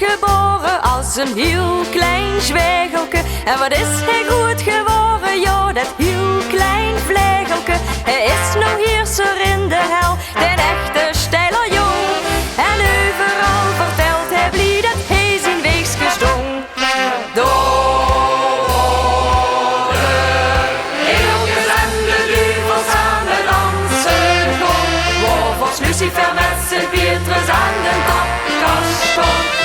is geboren als een heel klein zwijgelke. En wat is hij goed geworden, ja, dat heel klein vlegelke. Hij is nog heerser in de hel, den echte steiler jong. En overal vertelt hij blij dat hij zijn weegs gestong. Lucifer met zijn Pietrus aan de tapkast stond.